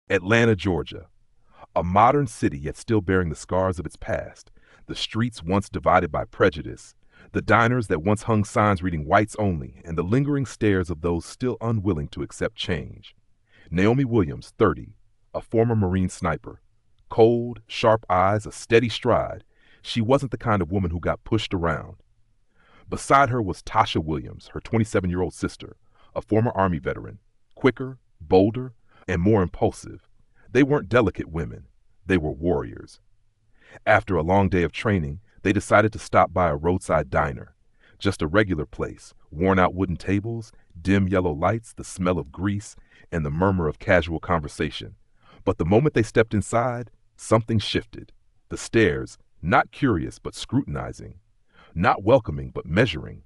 Atlanta, Georgia. A modern city yet still bearing the scars of its past. The streets once divided by prejudice. The diners that once hung signs reading whites only, and the lingering stares of those still unwilling to accept change. Naomi Williams, 30, a former Marine sniper. Cold, sharp eyes, a steady stride. She wasn't the kind of woman who got pushed around. Beside her was Tasha Williams, her 27-year-old sister, a former Army veteran. Quicker, bolder, and more impulsive. They weren't delicate women. They were warriors. After a long day of training, they decided to stop by a roadside diner. Just a regular place, worn-out wooden tables, dim yellow lights, the smell of grease, and the murmur of casual conversation. But the moment they stepped inside, something shifted. The stares, not curious but scrutinizing. Not welcoming but measuring.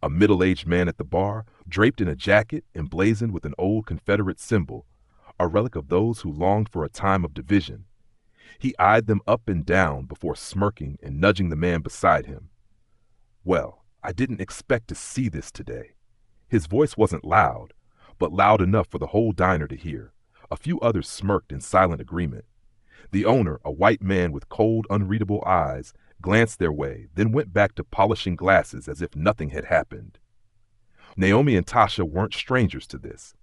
A middle-aged man at the bar, draped in a jacket emblazoned with an old Confederate symbol, a relic of those who longed for a time of division. He eyed them up and down before smirking and nudging the man beside him. Well, I didn't expect to see this today. His voice wasn't loud, but loud enough for the whole diner to hear. A few others smirked in silent agreement. The owner, a white man with cold, unreadable eyes, glanced their way, then went back to polishing glasses as if nothing had happened. Naomi and Tasha weren't strangers to this.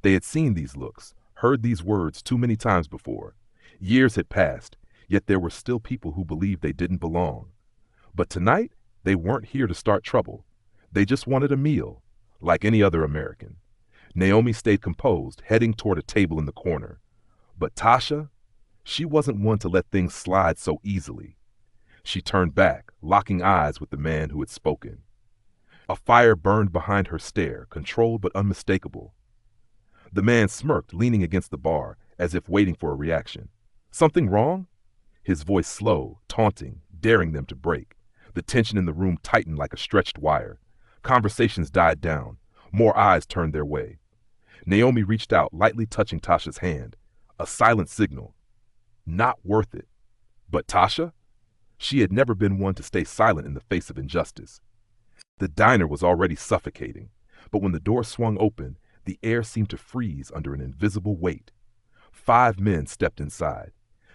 They had seen these looks, heard these words too many times before. Years had passed, yet there were still people who believed they didn't belong. But tonight, they weren't here to start trouble. They just wanted a meal, like any other American. Naomi stayed composed, heading toward a table in the corner. But Tasha, she wasn't one to let things slide so easily. She turned back, locking eyes with the man who had spoken. A fire burned behind her stare, controlled but unmistakable. The man smirked, leaning against the bar, as if waiting for a reaction. Something wrong? His voice slow, taunting, daring them to break. The tension in the room tightened like a stretched wire. Conversations died down. More eyes turned their way. Naomi reached out, lightly touching Tasha's hand. A silent signal. Not worth it. But Tasha? She had never been one to stay silent in the face of injustice. The diner was already suffocating, but when the door swung open, the air seemed to freeze under an invisible weight. 5 men stepped inside.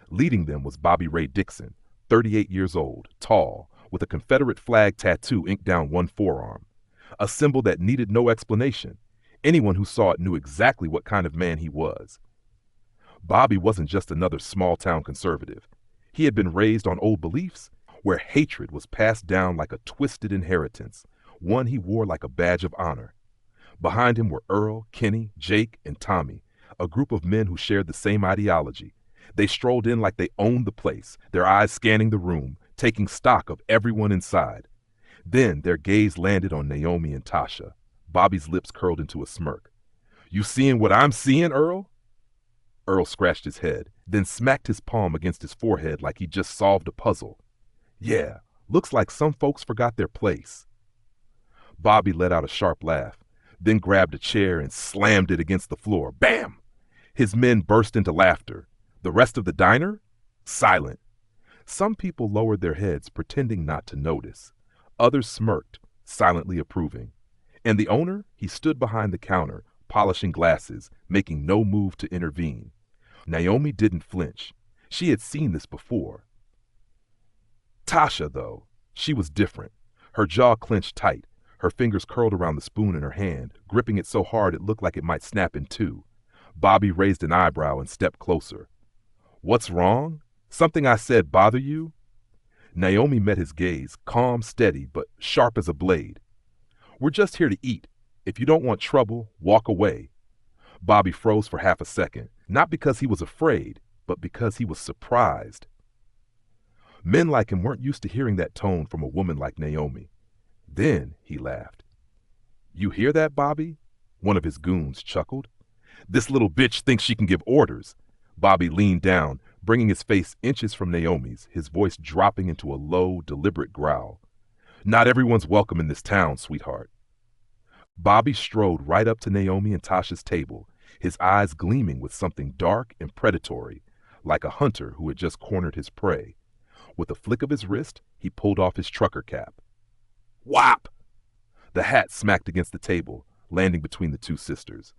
Leading them was Bobby Ray Dixon, 38 years old, tall, with a Confederate flag tattoo inked down one forearm. A symbol that needed no explanation. Anyone who saw it knew exactly what kind of man he was. Bobby wasn't just another small-town conservative. He had been raised on old beliefs where hatred was passed down like a twisted inheritance, one he wore like a badge of honor. Behind him were Earl, Kenny, Jake, and Tommy, a group of men who shared the same ideology. They strolled in like they owned the place, their eyes scanning the room, taking stock of everyone inside. Then their gaze landed on Naomi and Tasha. Bobby's lips curled into a smirk. "You seeing what I'm seeing, Earl?" Earl scratched his head, then smacked his palm against his forehead like he just solved a puzzle. "Yeah, looks like some folks forgot their place." Bobby let out a sharp laugh, then grabbed a chair and slammed it against the floor. Bam! His men burst into laughter. The rest of the diner? Silent. Some people lowered their heads, pretending not to notice. Others smirked, silently approving. And the owner, he stood behind the counter, polishing glasses, making no move to intervene. Naomi didn't flinch. She had seen this before. Tasha, though, she was different. Her jaw clenched tight, her fingers curled around the spoon in her hand, gripping it so hard it looked like it might snap in two. Bobby raised an eyebrow and stepped closer. "What's wrong? Something I said bother you?" Naomi met his gaze, calm, steady, but sharp as a blade. "We're just here to eat. If you don't want trouble, walk away." Bobby froze for half a second, not because he was afraid, but because he was surprised. Men like him weren't used to hearing that tone from a woman like Naomi. Then he laughed. "You hear that, Bobby?" One of his goons chuckled. "This little bitch thinks she can give orders." Bobby leaned down, bringing his face inches from Naomi's, his voice dropping into a low, deliberate growl. "Not everyone's welcome in this town, sweetheart." Bobby strode right up to Naomi and Tasha's table, his eyes gleaming with something dark and predatory, like a hunter who had just cornered his prey. With a flick of his wrist, he pulled off his trucker cap. Whop! The hat smacked against the table, landing between the two sisters.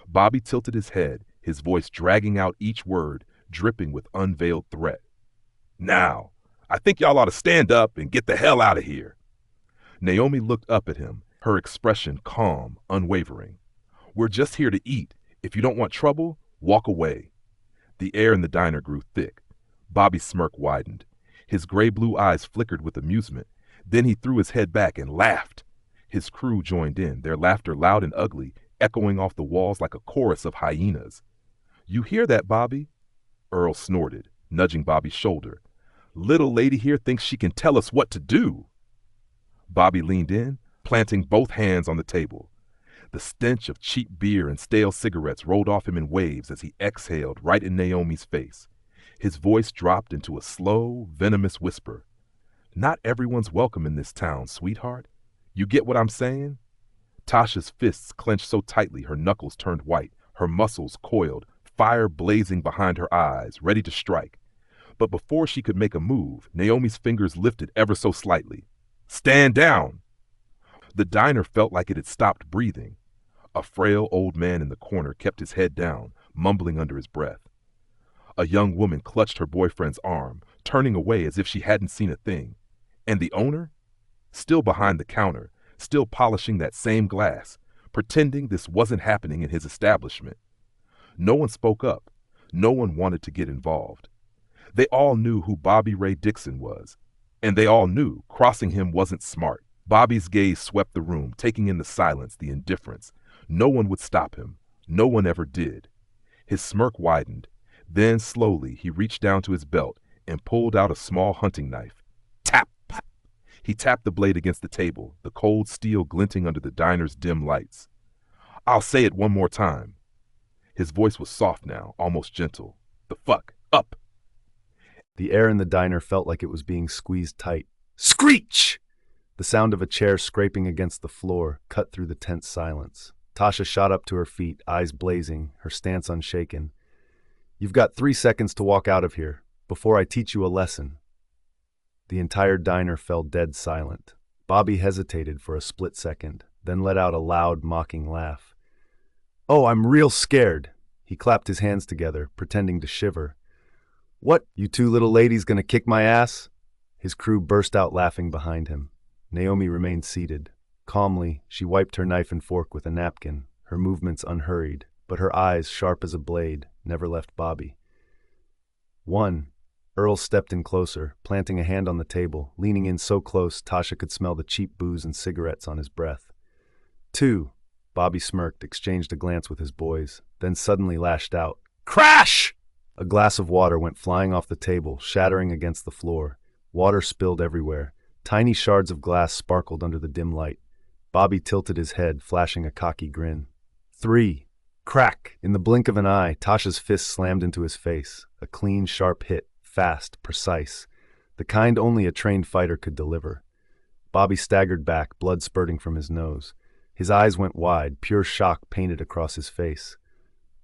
Bobby tilted his head, his voice dragging out each word, dripping with unveiled threat. "Now, I think y'all ought to stand up and get the hell out of here." Naomi looked up at him, her expression calm, unwavering. "We're just here to eat. If you don't want trouble, walk away." The air in the diner grew thick. Bobby's smirk widened. His gray-blue eyes flickered with amusement. Then he threw his head back and laughed. His crew joined in, their laughter loud and ugly, echoing off the walls like a chorus of hyenas. "You hear that, Bobby?" Earl snorted, nudging Bobby's shoulder. "Little lady here thinks she can tell us what to do." Bobby leaned in, planting both hands on the table. The stench of cheap beer and stale cigarettes rolled off him in waves as he exhaled right in Naomi's face. His voice dropped into a slow, venomous whisper. "Not everyone's welcome in this town, sweetheart. You get what I'm saying?" Tasha's fists clenched so tightly her knuckles turned white, her muscles coiled, fire blazing behind her eyes, ready to strike. But before she could make a move, Naomi's fingers lifted ever so slightly. "Stand down!" The diner felt like it had stopped breathing. A frail old man in the corner kept his head down, mumbling under his breath. A young woman clutched her boyfriend's arm, turning away as if she hadn't seen a thing. And the owner? Still behind the counter, still polishing that same glass, pretending this wasn't happening in his establishment. No one spoke up. No one wanted to get involved. They all knew who Bobby Ray Dixon was, and they all knew crossing him wasn't smart. Bobby's gaze swept the room, taking in the silence, the indifference. No one would stop him. No one ever did. His smirk widened. Then, slowly, he reached down to his belt and pulled out a small hunting knife. Tap! He tapped the blade against the table, the cold steel glinting under the diner's dim lights. "I'll say it one more time." His voice was soft now, almost gentle. "The fuck up!" The air in the diner felt like it was being squeezed tight. Screech! The sound of a chair scraping against the floor cut through the tense silence. Tasha shot up to her feet, eyes blazing, her stance unshaken. "You've got 3 seconds to walk out of here, before I teach you a lesson." The entire diner fell dead silent. Bobby hesitated for a split second, then let out a loud, mocking laugh. "Oh, I'm real scared." He clapped his hands together, pretending to shiver. "What, you two little ladies gonna kick my ass?" His crew burst out laughing behind him. Naomi remained seated. Calmly, she wiped her knife and fork with a napkin, her movements unhurried, but her eyes, sharp as a blade, never left Bobby. 1. Earl stepped in closer, planting a hand on the table, leaning in so close Tasha could smell the cheap booze and cigarettes on his breath. 2. Bobby smirked, exchanged a glance with his boys, then suddenly lashed out. Crash! A glass of water went flying off the table, shattering against the floor. Water spilled everywhere. Tiny shards of glass sparkled under the dim light. Bobby tilted his head, flashing a cocky grin. 3. Crack! In the blink of an eye, Tasha's fist slammed into his face. A clean, sharp hit, fast, precise. The kind only a trained fighter could deliver. Bobby staggered back, blood spurting from his nose. His eyes went wide, pure shock painted across his face.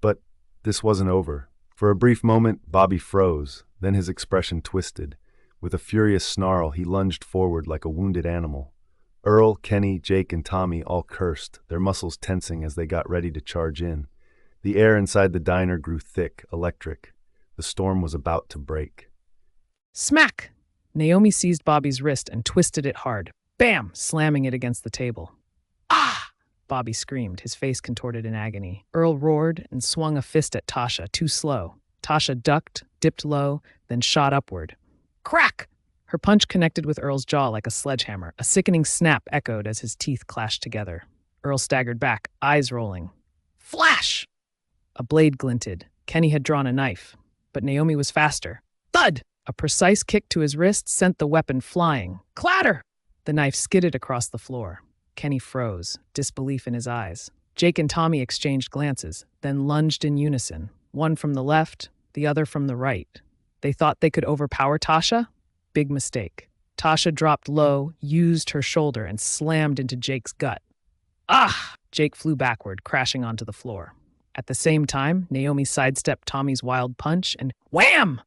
But this wasn't over. For a brief moment, Bobby froze, then his expression twisted. With a furious snarl, he lunged forward like a wounded animal. Earl, Kenny, Jake, and Tommy all cursed, their muscles tensing as they got ready to charge in. The air inside the diner grew thick, electric. The storm was about to break. Smack! Naomi seized Bobby's wrist and twisted it hard. Bam! Slamming it against the table. Ah! Bobby screamed, his face contorted in agony. Earl roared and swung a fist at Tasha, too slow. Tasha ducked, dipped low, then shot upward. Crack! Her punch connected with Earl's jaw like a sledgehammer. A sickening snap echoed as his teeth clashed together. Earl staggered back, eyes rolling. Flash! A blade glinted. Kenny had drawn a knife, but Naomi was faster. Thud! A precise kick to his wrist sent the weapon flying. Clatter! The knife skidded across the floor. Kenny froze, disbelief in his eyes. Jake and Tommy exchanged glances, then lunged in unison, one from the left, the other from the right. They thought they could overpower Tasha? Big mistake. Tasha dropped low, used her shoulder, and slammed into Jake's gut. Ah! Jake flew backward, crashing onto the floor. At the same time, Naomi sidestepped Tommy's wild punch and wham!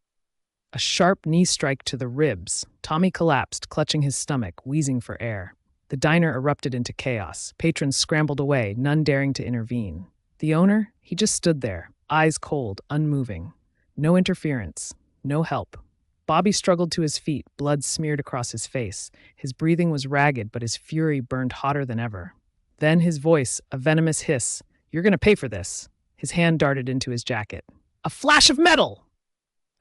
A sharp knee strike to the ribs. Tommy collapsed, clutching his stomach, wheezing for air. The diner erupted into chaos. Patrons scrambled away, none daring to intervene. The owner, he just stood there, eyes cold, unmoving. No interference, no help. Bobby struggled to his feet, blood smeared across his face. His breathing was ragged, but his fury burned hotter than ever. Then his voice, a venomous hiss. "You're gonna pay for this." His hand darted into his jacket. A flash of metal!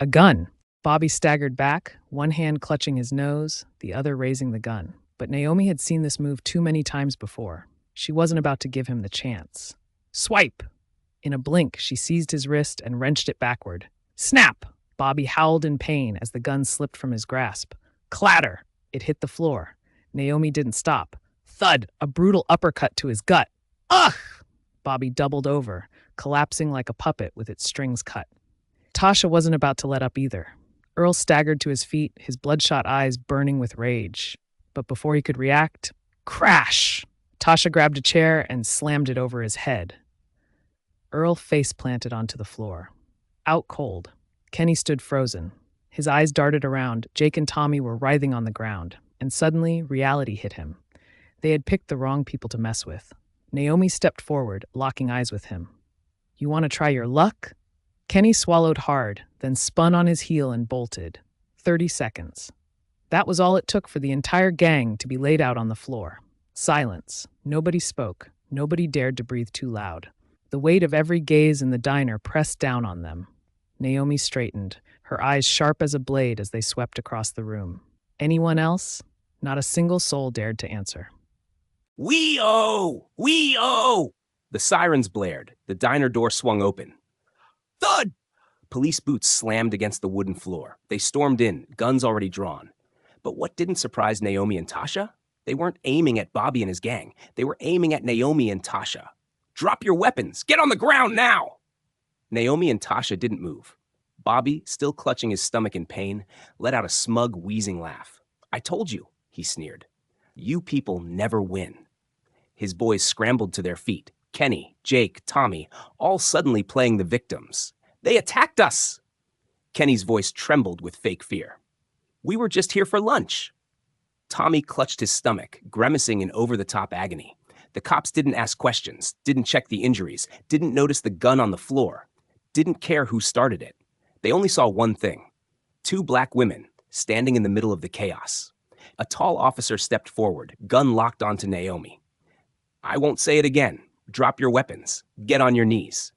A gun. Bobby staggered back, one hand clutching his nose, the other raising the gun. But Naomi had seen this move too many times before. She wasn't about to give him the chance. Swipe! In a blink, she seized his wrist and wrenched it backward. Snap! Bobby howled in pain as the gun slipped from his grasp. Clatter! It hit the floor. Naomi didn't stop. Thud! A brutal uppercut to his gut. Ugh! Bobby doubled over, collapsing like a puppet with its strings cut. Tasha wasn't about to let up either. Earl staggered to his feet, his bloodshot eyes burning with rage. But before he could react, crash! Tasha grabbed a chair and slammed it over his head. Earl face planted onto the floor. Out cold. Kenny stood frozen. His eyes darted around. Jake and Tommy were writhing on the ground. And suddenly, reality hit him. They had picked the wrong people to mess with. Naomi stepped forward, locking eyes with him. "You want to try your luck?" Kenny swallowed hard, then spun on his heel and bolted. 30 seconds. That was all it took for the entire gang to be laid out on the floor. Silence. Nobody spoke. Nobody dared to breathe too loud. The weight of every gaze in the diner pressed down on them. Naomi straightened, her eyes sharp as a blade as they swept across the room. Anyone else? Not a single soul dared to answer. We owe! We owe! The sirens blared. The diner door swung open. Thud! Police boots slammed against the wooden floor. They stormed in, guns already drawn. But what didn't surprise Naomi and Tasha? They weren't aiming at Bobby and his gang. They were aiming at Naomi and Tasha. Drop your weapons! Get on the ground now! Naomi and Tasha didn't move. Bobby, still clutching his stomach in pain, let out a smug, wheezing laugh. I told you, he sneered. You people never win. His boys scrambled to their feet. Kenny, Jake, Tommy, all suddenly playing the victims. They attacked us! Kenny's voice trembled with fake fear. We were just here for lunch. Tommy clutched his stomach, grimacing in over-the-top agony. The cops didn't ask questions, didn't check the injuries, didn't notice the gun on the floor, didn't care who started it. They only saw one thing. 2 black women standing in the middle of the chaos. A tall officer stepped forward, gun locked onto Naomi. I won't say it again. Drop your weapons. Get on your knees.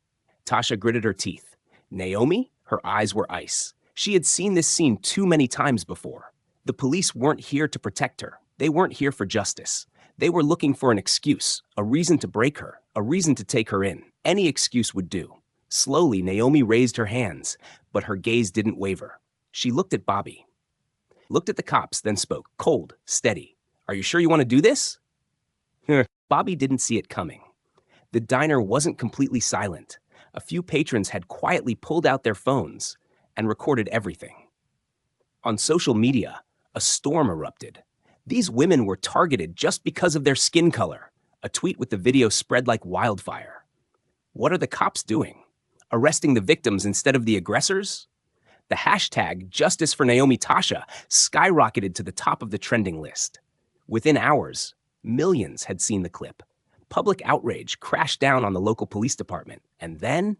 Tasha gritted her teeth. Naomi? Her eyes were ice. She had seen this scene too many times before. The police weren't here to protect her. They weren't here for justice. They were looking for an excuse, a reason to break her, a reason to take her in. Any excuse would do. Slowly, Naomi raised her hands, but her gaze didn't waver. She looked at Bobby. Looked at the cops, then spoke, cold, steady. Are you sure you want to do this? Bobby didn't see it coming. The diner wasn't completely silent. A few patrons had quietly pulled out their phones and recorded everything. On social media, a storm erupted. These women were targeted just because of their skin color. A tweet with the video spread like wildfire. What are the cops doing? Arresting the victims instead of the aggressors? The hashtag Justice for Naomi Tasha skyrocketed to the top of the trending list. Within hours, millions had seen the clip. Public outrage crashed down on the local police department. And then?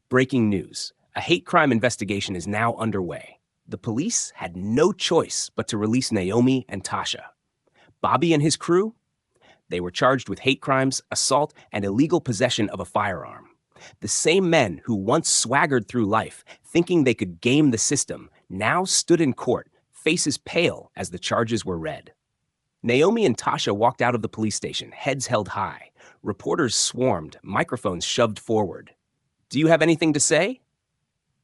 Breaking news. A hate crime investigation is now underway. The police had no choice but to release Naomi and Tasha. Bobby and his crew? They were charged with hate crimes, assault, and illegal possession of a firearm. The same men who once swaggered through life, thinking they could game the system, now stood in court, faces pale as the charges were read. Naomi and Tasha walked out of the police station, heads held high. Reporters swarmed, microphones shoved forward. Do you have anything to say?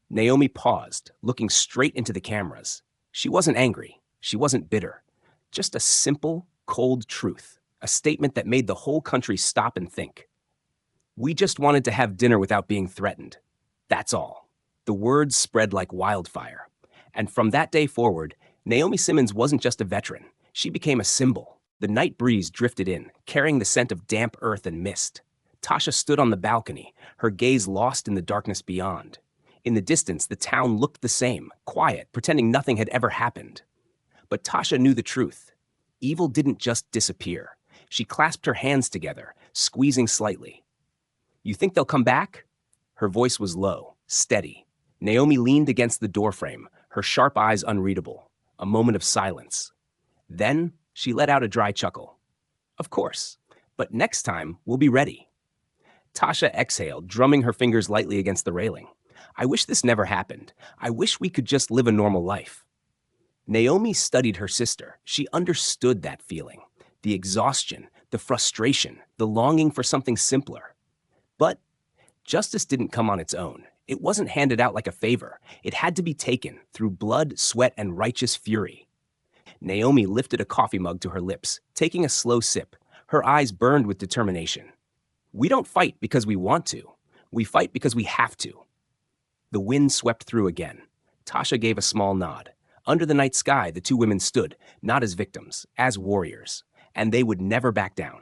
Naomi paused, looking straight into the cameras. She wasn't angry. She wasn't bitter. Just a simple, cold truth. A statement that made the whole country stop and think. We just wanted to have dinner without being threatened. That's all. The words spread like wildfire. And from that day forward, Naomi Simmons wasn't just a veteran. She became a symbol. The night breeze drifted in, carrying the scent of damp earth and mist. Tasha stood on the balcony, her gaze lost in the darkness beyond. In the distance, the town looked the same, quiet, pretending nothing had ever happened. But Tasha knew the truth. Evil didn't just disappear. She clasped her hands together, squeezing slightly. You think they'll come back? Her voice was low, steady. Naomi leaned against the doorframe, her sharp eyes unreadable. A moment of silence. Then she let out a dry chuckle. Of course, but next time we'll be ready. Tasha exhaled, drumming her fingers lightly against the railing. I wish this never happened. I wish we could just live a normal life. Naomi studied her sister. She understood that feeling. The exhaustion, the frustration, the longing for something simpler. But justice didn't come on its own. It wasn't handed out like a favor. It had to be taken through blood, sweat, and righteous fury. Naomi lifted a coffee mug to her lips, taking a slow sip. Her eyes burned with determination. We don't fight because we want to. We fight because we have to. The wind swept through again. Tasha gave a small nod. Under the night sky, the two women stood, not as victims, as warriors. And they would never back down.